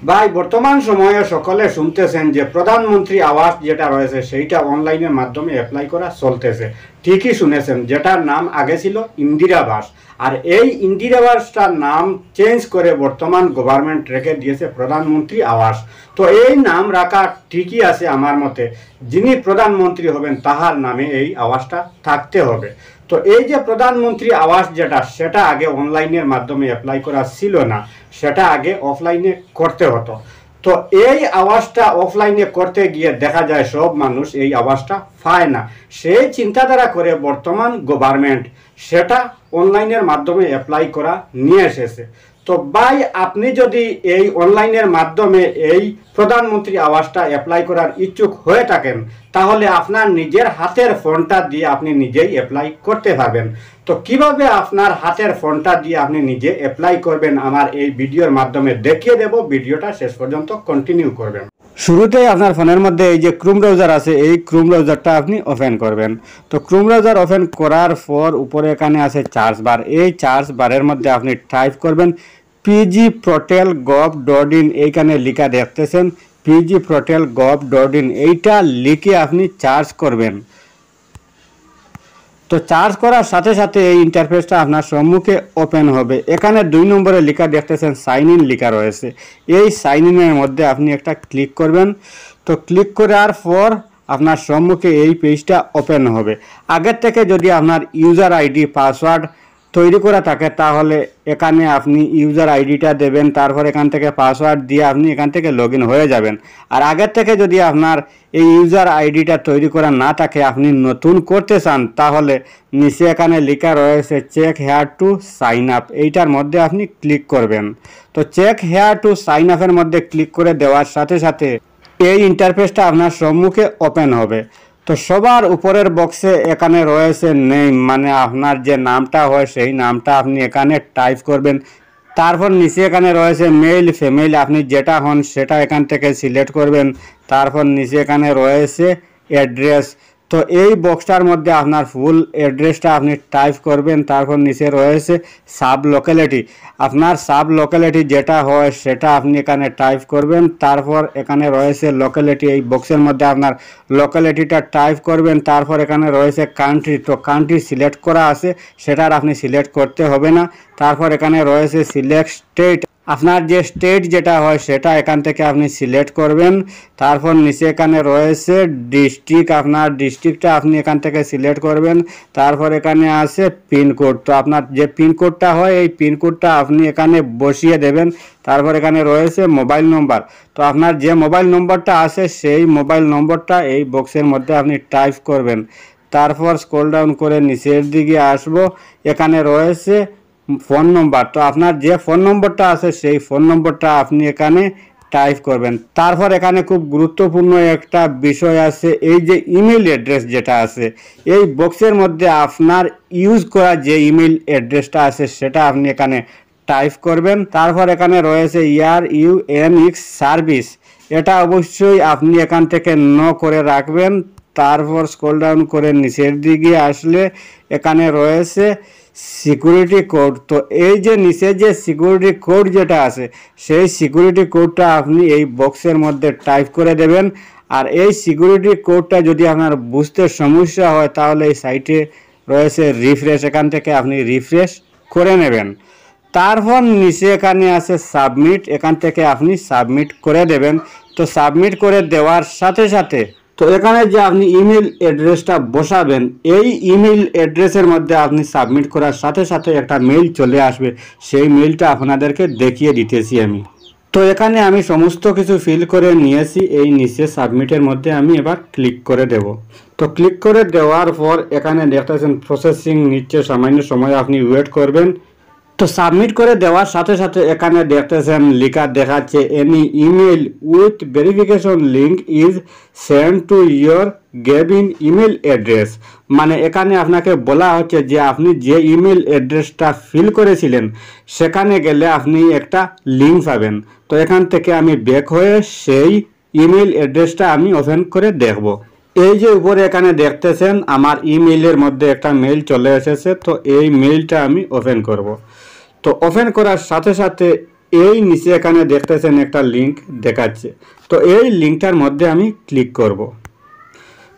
ভাই বর্তমান সময়ে সকলে শুনতেছেন যে প্রধানমন্ত্রী আবাস যেটা রয়েছে সেইটা অনলাইনের মাধ্যমে অ্যাপ্লাই করা চলতেছে। ঠিকই শুনেছেন, যেটার নাম আগে ছিল ইন্দিরা আবাস, আর এই ইন্দিরা আবাসটার নাম চেঞ্জ করে বর্তমান গভর্নমেন্ট রেখে দিয়েছে প্রধানমন্ত্রী আবাস। তো এই নাম রাখা ঠিকই আছে আমার মতে, যিনি প্রধানমন্ত্রী হবেন তাহার নামে এই আবাসটা থাকতে হবে। তো এই যে প্রধানমন্ত্রী আবাস যেটা, সেটা আগে অনলাইনের মাধ্যমে অ্যাপ্লাই করা ছিল না, সেটা আগে অফলাইনে করতে হতো। তো এই আওয়াজটা অফলাইনে করতে গিয়ে দেখা যায় সব মানুষ এই আওয়াজটা পায় না, সেই চিন্তাধারা করে বর্তমান গভর্নমেন্ট সেটা অনলাইনের মাধ্যমে অ্যাপ্লাই করা নিয়ে এসেছে। তো ভাই আপনি যদি এই অনলাইনের মাধ্যমে এই প্রধানমন্ত্রী আবাসটা অ্যাপ্লাই করার ইচ্ছুক হয়ে থাকেন, তাহলে আপনার নিজের হাতের ফোনটা দিয়ে আপনি নিজেই অ্যাপ্লাই করতে পারবেন। তো কিভাবে আপনার হাতের ফোনটা দিয়ে আপনি নিজে অ্যাপ্লাই করবেন আমার এই ভিডিওর মাধ্যমে দেখিয়ে দেব। ভিডিওটা শেষ পর্যন্ত কন্টিনিউ করবেন। শুরুতেই আপনার ফোনের মধ্যে এই যে ক্রোম ব্রাউজার আছে, এই ক্রোম ব্রাউজারটা আপনি ওপেন করবেন। তো ক্রোম ব্রাউজার ওপেন করার পর উপরে এখানে আছে চার্জ বার, এই চার্জ বারের মধ্যে আপনি টাইপ করবেন pgportal.gov.in। এইখানে লেখা দেখতেছেন pgportal.gov.in, এইটা লিখে আপনি চার্জ করবেন। তো চার্জ করার সাথে সাথে এই ইন্টারফেসটা আপনার সম্মুখে ওপেন হবে। এখানে 2 নম্বরে লেখা দেখতেছেন সাইন ইন লেখা রয়েছে, এই সাইন ইনের মধ্যে আপনি একটা ক্লিক করবেন। তো ক্লিক করার পর আপনার সম্মুখে এই পেজটা ওপেন হবে। আগের থেকে যদি আপনার ইউজার আইডি পাসওয়ার্ড তৈরি করা থাকে তাহলে এখানে আপনি ইউজার আইডিটা দেবেন, তারপর এখান থেকে পাসওয়ার্ড দিয়ে আপনি এখান থেকে লগ ইন হয়ে যাবেন। আর আগের থেকে যদি আপনার এই ইউজার আইডিটা তৈরি করা না থাকে, আপনি নতুন করতে চান, তাহলে নিচে এখানে লেখা রয়েছে check here to sign up, এইটার মধ্যে আপনি ক্লিক করবেন। তো চেক হেয়ার টু সাইন আপের মধ্যে ক্লিক করে দেওয়ার সাথে সাথে এই ইন্টারফেসটা আপনার সম্মুখে ওপেন হবে। তো সবার উপরের বক্সে এখানে রয়েছে নেম, মানে আপনার যে নামটা হয় সেই নামটা আপনি এখানে টাইপ করবেন। তারপর নিচে এখানে রয়েছে মেল ফিমেল, আপনি যেটা হন সেটা এখান থেকে সিলেক্ট করবেন। তারপর নিচে এখানে রয়েছে অ্যাড্রেস, তো এই বক্সটার মধ্যে আপনার ফুল অ্যাড্রেসটা আপনি টাইপ করবেন। তারপর নিচে রয়েছে সাব লোকালিটি, আপনার সাব লোকালিটি যেটা হয় সেটা আপনি এখানে টাইপ করবেন। তারপর এখানে রয়েছে লোকালিটি, এই বক্সের মধ্যে আপনার লোকালিটিটা টাইপ করবেন। তারপর এখানে রয়েছে কান্ট্রি, তো কান্ট্রি সিলেক্ট করা আছে, সেটার আপনি সিলেক্ট করতে হবে না। তারপর এখানে রয়েছে সিলেক্ট স্টেট, আপনার যে স্টেট যেটা হয় সেটা এখান থেকে আপনি সিলেক্ট করবেন। তারপর নিচে এখানে রয়েছে ডিস্ট্রিক্ট, আপনার ডিস্ট্রিক্টটা আপনি এখান থেকে সিলেক্ট করবেন। তারপর এখানে আছে পিনকোড, তো আপনার যে পিনকোডটা হয় এই পিনকোডটা আপনি এখানে বসিয়ে দেবেন। তারপর এখানে রয়েছে মোবাইল নম্বর, তো আপনার যে মোবাইল নম্বরটা আছে সেই মোবাইল নম্বরটা এই বক্সের মধ্যে আপনি টাইপ করবেন। তারপর স্ক্রল ডাউন করে নিচের দিকে আসবো, এখানে রয়েছে ফোন নম্বর, তো আপনার যে ফোন নম্বরটা আছে সেই ফোন নম্বরটা আপনি এখানে টাইপ করবেন। তারপর এখানে খুব গুরুত্বপূর্ণ একটা বিষয় আছে, এই যে ইমেল অ্যাড্রেস যেটা আছে এই বক্সের মধ্যে আপনার ইউজ করা যে ইমেল অ্যাড্রেসটা আছে সেটা আপনি এখানে টাইপ করবেন। তারপর এখানে রয়েছে UNIX সার্ভিস, এটা অবশ্যই আপনি এখান থেকে করে রাখবেন। তারপর স্ক্রল ডাউন করে নিচের দিকে আসলে এখানে রয়েছে সিকিউরিটি কোড, তো এই যে নিচে যে সিকিউরিটি কোড যেটা আছে সেই সিকিউরিটি কোডটা আপনি এই বক্সের মধ্যে টাইপ করে দেবেন। আর এই সিকিউরিটি কোডটা যদি আপনার বুঝতে সমস্যা হয় তাহলে এই সাইটে রয়েছে রিফ্রেশ, এখান থেকে আপনি রিফ্রেশ করে নেবেন। তারপর নিচে এখানে আছে সাবমিট, এখান থেকে আপনি সাবমিট করে দেবেন। তো সাবমিট করে দেওয়ার সাথে সাথে তো এখানে যে আপনি ইমেল অ্যাড্রেসটা বসাবেন, এই ইমেল অ্যাড্রেসের মধ্যে আপনি সাবমিট করার সাথে সাথে একটা মেইল চলে আসবে, সেই মেইলটা আপনাদেরকে দেখিয়ে দিতেছি আমি। তো এখানে আমি সমস্ত কিছু ফিল করে নিয়েছি, এই নিচে সাবমিটের মধ্যে আমি এবার ক্লিক করে দেব। তো ক্লিক করে দেওয়ার পর এখানে দেখতেছেন প্রসেসিং নিচ্ছে, সামান্য সময় আপনি ওয়েট করবেন। তো সাবমিট করে দেওয়ার সাথে সাথে এখানে দেখতেছেন লেখা দেখাচ্ছে any email with verification link is send to your given email address, মানে এখানে আপনাকে বলা হচ্ছে যে আপনি যে ইমেল অ্যাড্রেসটা ফিল করেছিলেন সেখানে গেলে আপনি একটা লিঙ্ক পাবেন। তো এখান থেকে আমি ব্যাক হয়ে সেই ইমেল অ্যাড্রেসটা আমি ওপেন করে দেখব। এই যে উপরে এখানে দেখতেছেন আমার ইমেইলের মধ্যে একটা মেইল চলে এসেছে, তো এই মেইলটা আমি ওপেন করব। তো ওপেন করার সাথে সাথে এই নিচে এখানে দেখতেছেন একটা লিঙ্ক দেখাচ্ছে। তো এই লিঙ্কটার মধ্যে আমি ক্লিক করব।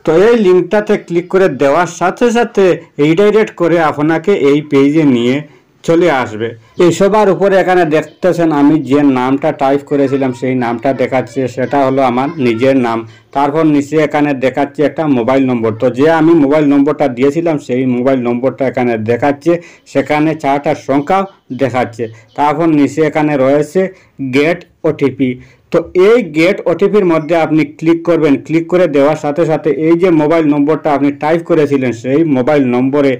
তো এই লিঙ্কটাতে ক্লিক করে দেওয়ার সাথে সাথে রিডাইরেক্ট করে আপনাকে এই পেজে নিয়ে চলে আসবে। এই সবার উপরে এখানে দেখতেছেন আমি যে নামটা টাইপ করেছিলাম সেই নামটা দেখাচ্ছে, সেটা হলো আমার নিজের নাম। তারপর নিচে এখানে দেখাচ্ছে একটা মোবাইল নম্বর। তো যে আমি মোবাইল নম্বরটা দিয়েছিলাম সেই মোবাইল নম্বরটা এখানে দেখাচ্ছে, সেখানে 4টা সংখ্যাও দেখাচ্ছে। তারপর নিচে এখানে রয়েছে গেট ওটিপি। তো এই গেট ওটিপির মধ্যে আপনি ক্লিক করবেন। ক্লিক করে দেওয়ার সাথে সাথে এই যে মোবাইল নম্বরটা আপনি টাইপ করেছিলেন সেই মোবাইল নম্বরে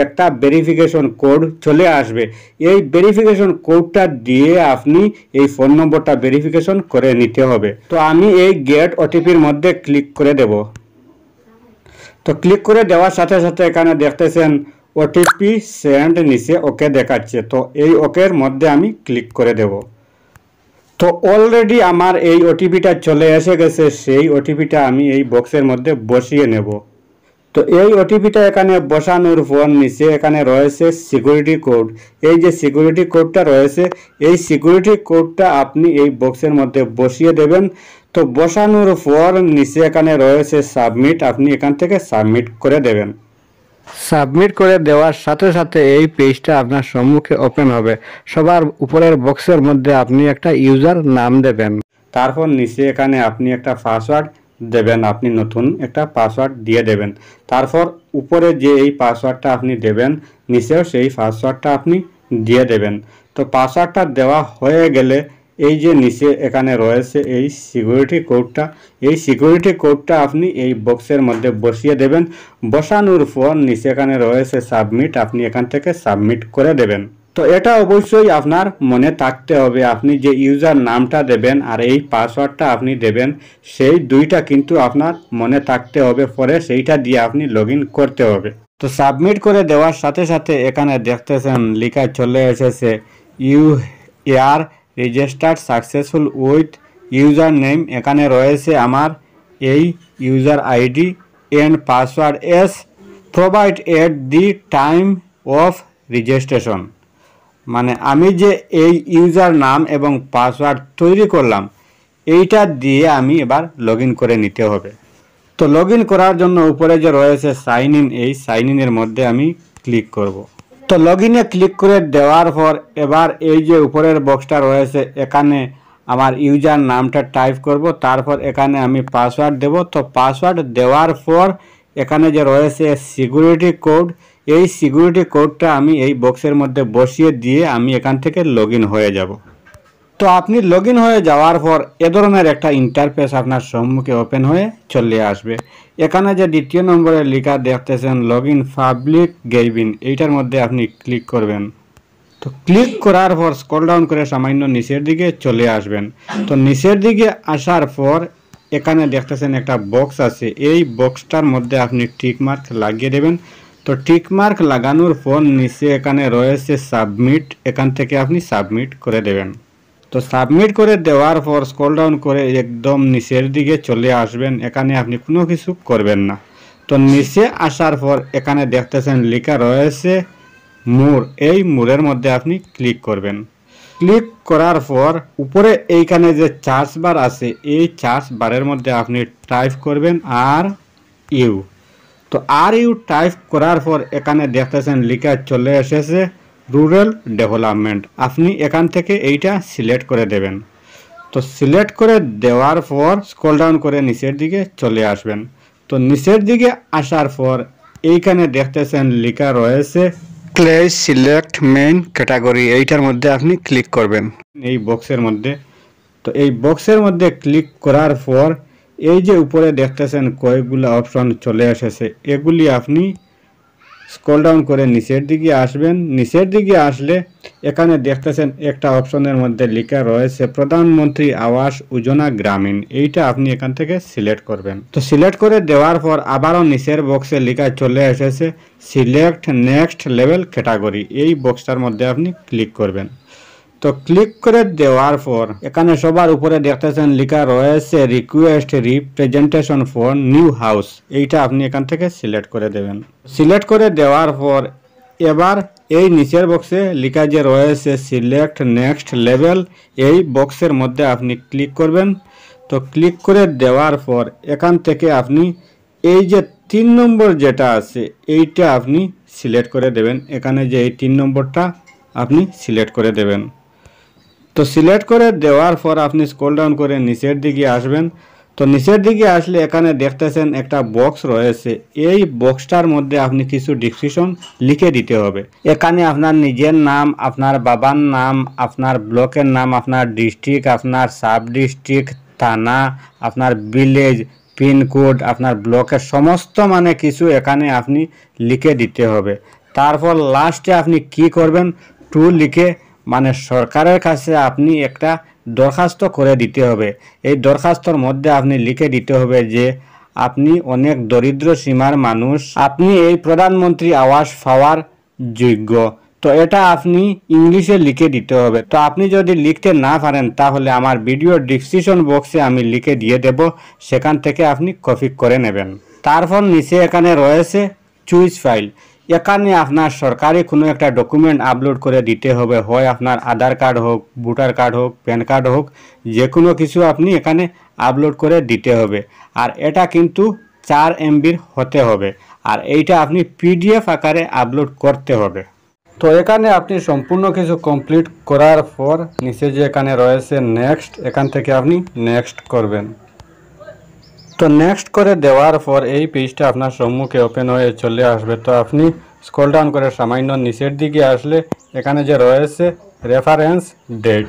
একটা ভেরিফিকেশন কোড চলে আসবে। এই ভেরিফিকেশন কোডটা দিয়ে আপনি এই ফোন নম্বরটা ভেরিফিকেশন করে নিতে হবে। তো আমি এই গেট ওটিপির মধ্যে ক্লিক করে দেব। তো ক্লিক করে দেওয়ার সাথে সাথে এখানে দেখতেছেন ওটিপি সেন্ড নিচে ওকে দেখাচ্ছে। তো এই ওকের মধ্যে আমি ক্লিক করে দেব। তো অলরেডি আমার এই ওটিপিটা চলে এসে গেছে। সেই ওটিপিটা আমি এই বক্সের মধ্যে বসিয়ে নেব। তো এই ওটিপিটা এখানে বসানোর পর নিচে এখানে রয়েছে সিকিউরিটি কোড। এই যে সিকিউরিটি কোডটা রয়েছে এই সিকিউরিটি কোডটা আপনি এই বক্সের মধ্যে বসিয়ে দেবেন। তো বসানোর পর নিচে এখানে রয়েছে সাবমিট, আপনি এখান থেকে সাবমিট করে দেবেন। সাবমিট করে দেওয়ার সাথে সাথে এই পেজটা আপনার সম্মুখে ওপেন হবে। সবার উপরের বক্সের মধ্যে আপনি একটা ইউজার নাম দেবেন। তারপর নিচে এখানে আপনি একটা পাসওয়ার্ড দেবেন। আপনি নতুন একটা পাসওয়ার্ড দিয়ে দেবেন। তারপর উপরে যে এই পাসওয়ার্ডটা আপনি দেবেন নিচেও সেই পাসওয়ার্ডটা আপনি দিয়ে দেবেন। তো পাসওয়ার্ডটা দেওয়া হয়ে গেলে এই যে নিচে এখানে রয়েছে এই সিকিউরিটি কোডটা, এই সিকিউরিটি কোডটা আপনি এই বক্সের মধ্যে বসিয়ে দেবেন। বসানোর পর নিচে এখানে রয়েছে সাবমিট, আপনি এখান থেকে সাবমিট করে দেবেন। তো এটা অবশ্যই আপনার মনে থাকতে হবে, আপনি যে ইউজার নামটা দেবেন আর এই পাসওয়ার্ডটা আপনি দেবেন সেই দুইটা কিন্তু আপনার মনে থাকতে হবে, পরে সেইটা দিয়ে আপনি লগ ইন করতে হবে। তো সাবমিট করে দেওয়ার সাথে সাথে এখানে দেখতেছেন লেখা চলে এসেছে you are registered successful with user name. এখানে রয়েছে আমার এই user ID and password as provide at the time of registration. মানে আমি যে এই ইউজার নাম এবং পাসওয়ার্ড তৈরি করলাম এইটা দিয়ে আমি এবার লগ ইন করে নিতে হবে। তো লগ ইন করার জন্য উপরে যে রয়েছে সাইন ইন, এই সাইন ইনের মধ্যে আমি ক্লিক করব। তো লগ ইনে ক্লিক করে দেওয়ার পর এবার এই যে উপরের বক্সটা রয়েছে এখানে আমার ইউজার নামটা টাইপ করব। তারপর এখানে আমি পাসওয়ার্ড দেব। তো পাসওয়ার্ড দেওয়ার পর এখানে যে রয়েছে সিকিউরিটি কোড, এই সিকিউরিটি কোডটা আমি এই বক্সের মধ্যে বসিয়ে দিয়ে আমি এখান থেকে লগ ইন হয়ে যাব। তো আপনি লগ ইন হয়ে যাওয়ার পর এ ধরনের একটা ইন্টারফেস আপনার সম্মুখে ওপেন হয়ে চলে আসবে। এখানে যে দ্বিতীয় নম্বরে লেখা দেখতেছেন লগ ইন পাবলিক গেমিং, এইটার মধ্যে আপনি ক্লিক করবেন। তো ক্লিক করার পর স্ক্রল ডাউন করে সামান্য নিচের দিকে চলে আসবেন। তো নিচের দিকে আসার পর এখানে দেখতেছেন একটা বক্স আছে, এই বক্সটার মধ্যে আপনি টিক মার্ক লাগিয়ে দেবেন। তো টিক মার্ক লাগানোর পর নিচে এখানে রয়েছে সাবমিট, এখান থেকে আপনি সাবমিট করে দেবেন। তো সাবমিট করে দেওয়ার পর স্ক্রল ডাউন করে একদম নিচের দিকে চলে আসবেন। এখানে আপনি কোনো কিছু করবেন না। তো নিচে আসার পর এখানে দেখতেছেন লেখা রয়েছে মোর, এই মোরের মধ্যে আপনি ক্লিক করবেন। ক্লিক করার পর উপরে এইখানে যে চার্জ বার আছে এই চার্জ বারের মধ্যে আপনি টাইপ করবেন আর ইউ। তো আর ইউ টাইপ করার পর এখানে দেখতেছেন লেখা চলে এসেছে রুরাল ডেভেলপমেন্ট, আপনি এখান থেকে এইটা সিলেক্ট করে দেবেন। তো সিলেক্ট করে দেওয়ার পর স্ক্রল ডাউন করে নিচের দিকে চলে আসবেন। তো নিচের দিকে আসার পর এইখানে দেখতেছেন লেখা রয়েছে প্লেস সিলেক্ট মেইন ক্যাটাগরি, এইটার মধ্যে আপনি ক্লিক করবেন এই বক্সের মধ্যে। তো এই বক্সের মধ্যে ক্লিক করার পর এই যে উপরে দেখতেছেন কয়েকগুলো অপশন চলে এসেছে, এগুলি আপনি স্ক্রল ডাউন করে নিচের দিকে আসবেন। নিচের দিকে আসলে এখানে দেখতেছেন একটা অপশনের মধ্যে লেখা রয়েছে প্রধানমন্ত্রী আবাস যোজনা গ্রামীণ, এইটা আপনি এখান থেকে সিলেক্ট করবেন। তো সিলেক্ট করে দেওয়ার পর আবারও নিচের বক্সে লেখা চলে এসেছে সিলেক্ট নেক্সট লেভেল ক্যাটাগরি, এই বক্সটার মধ্যে আপনি ক্লিক করবেন। তো ক্লিক করে দেওয়ার পর এখানে সবার উপরে দেখতেছেন লেখা রয়েছে request representation for new house, এইটা আপনি এখান থেকে সিলেক্ট করে দেবেন। সিলেক্ট করে দেওয়ার পর এবার এই নিচের বক্সে লেখা যে রয়েছে সিলেক্ট নেক্সট লেভেল, এই বক্সের মধ্যে আপনি ক্লিক করবেন। তো ক্লিক করে দেওয়ার পর এখান থেকে আপনি এই যে 3 নম্বর যেটা আছে এইটা আপনি সিলেক্ট করে দেবেন। এখানে যে এই 3 নম্বরটা আপনি সিলেক্ট করে দেবেন। তো সিলেক্ট করে দেওয়ার পর আপনি স্ক্রল ডাউন করে নিচের দিকে আসবেন। তো নিচের দিকে আসলে এখানে দেখতেছেন একটা বক্স রয়েছে, এই বক্সটার মধ্যে আপনি কিছু ডিসক্রিপশন লিখে দিতে হবে। এখানে আপনার নিজের নাম, আপনার বাবার নাম, আপনার ব্লকের নাম, আপনার ডিস্ট্রিক্ট, আপনার সাব ডিস্ট্রিক্ট, থানা, আপনার ভিলেজ, পিনকোড, আপনার ব্লকের সমস্ত মানে কিছু এখানে আপনি লিখে দিতে হবে। তারপর লাস্টে আপনি কি করবেন, টু লিখে মানে সরকারের কাছে আপনি একটা দরখাস্ত করে দিতে হবে। এই দরখাস্তর মধ্যে আপনি লিখে দিতে হবে যে আপনি অনেক দরিদ্র সীমার মানুষ, আপনি এই প্রধানমন্ত্রী আবাস পাওয়ার যোগ্য। তো এটা আপনি ইংলিশে লিখে দিতে হবে। তো আপনি যদি লিখতে না পারেন তাহলে আমার ভিডিওর ডিসক্রিপশন বক্সে আমি লিখে দিয়ে দেব, সেখান থেকে আপনি কপি করে নেবেন। তারপর নিচে এখানে রয়েছে চুজ ফাইল, এখানে আপনার সরকারি কোনো একটা ডকুমেন্ট আপলোড করে দিতে হবে, হয় আপনার আধার কার্ড হোক, ভোটার কার্ড হোক, প্যান কার্ড হোক, যে কোনো কিছু আপনি এখানে আপলোড করে দিতে হবে। আর এটা কিন্তু 4 MBর হতে হবে, আর এইটা আপনি PDF আকারে আপলোড করতে হবে। তো এখানে আপনি সম্পূর্ণ কিছু কমপ্লিট করার পর নিচে যে এখানে রয়েছে নেক্সট, এখান থেকে আপনি নেক্সট করবেন। তো নেক্সট করে দেওয়ার পর এই পেজটা আপনার সম্মুখে ওপেন হয়ে চলে আসবে। তো আপনি স্ক্রল ডাউন করে সামান্য নিচের দিকে আসলে এখানে যে রয়েছে রেফারেন্স ডেট,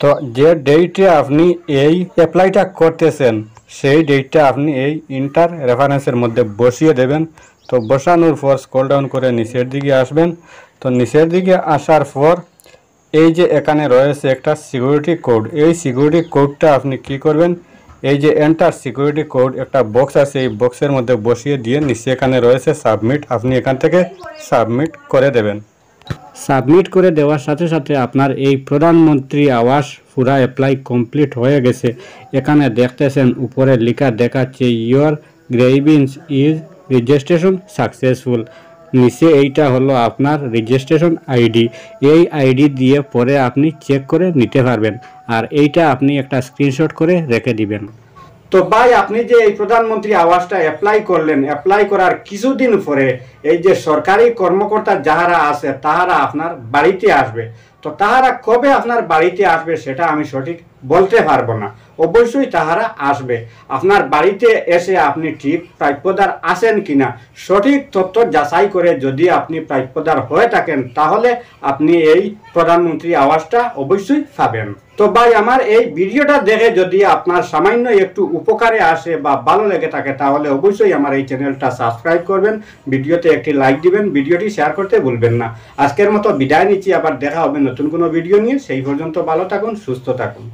তো যে ডেটে আপনি এই অ্যাপ্লাইটা করতেছেন সেই ডেটটা আপনি এই ইন্টার রেফারেন্সের মধ্যে বসিয়ে দেবেন। তো বসানোর পর স্ক্রল ডাউন করে নিচের দিকে আসবেন। তো নিচের দিকে আসার পর এই যে এখানে রয়েছে একটা সিকিউরিটি কোড, এই সিকিউরিটি কোডটা আপনি কি করবেন, এই যে এন্টার সিকিউরিটি কোড একটা বক্স আছে, এই বক্সের মধ্যে বসিয়ে দিয়ে নিচে এখানে রয়েছে সাবমিট, আপনি এখান থেকে সাবমিট করে দেবেন। সাবমিট করে দেওয়ার সাথে সাথে আপনার এই প্রধানমন্ত্রী আবাস পুরা অ্যাপ্লাই কমপ্লিট হয়ে গেছে। এখানে দেখতেছেন উপরে লেখা দেখাচ্ছে ইয়োর গ্রেভিয়েন্স ইজ রেজিস্ট্রেশন সাকসেসফুল। নিচে এইটা হলো আপনার রেজিস্ট্রেশন আইডি, এই আইডি দিয়ে পরে আপনি চেক করে নিতে পারবেন, আর এইটা আপনি একটা স্ক্রিনশট করে রেখে দিবেন। তো ভাই আপনি যে এই প্রধানমন্ত্রী আবাসটা অ্যাপ্লাই করলেন, অ্যাপ্লাই করার কিছুদিন পরে এই যে সরকারি কর্মকর্তা যাহারা আছে তাহারা আপনার বাড়িতে আসবে। তো তাহারা কবে আপনার বাড়িতে আসবে সেটা আমি সঠিক বলতে পারবো না, অবশ্যই তাহারা আসবে। আপনার বাড়িতে এসে আপনি ঠিক প্রাপ্যদার আছেন কিনা সঠিক তথ্য যাচাই করে যদি আপনি প্রাপ্যদার হয়ে থাকেন তাহলে আপনি এই প্রধানমন্ত্রী আবাসটা অবশ্যই পাবেন। তো ভাই আমার এই ভিডিওটা দেখে যদি আপনার সামান্য একটু উপকারে আসে বা ভালো লেগে থাকে তাহলে অবশ্যই আমার এই চ্যানেলটা সাবস্ক্রাইব করবেন, ভিডিওতে একটি লাইক দিবেন, ভিডিওটি শেয়ার করতে ভুলবেন না। আজকের মতো বিদায় নিচ্ছি, আবার দেখা হবে নতুন কোনো ভিডিও নিয়ে। সেই পর্যন্ত ভালো থাকুন, সুস্থ থাকুন।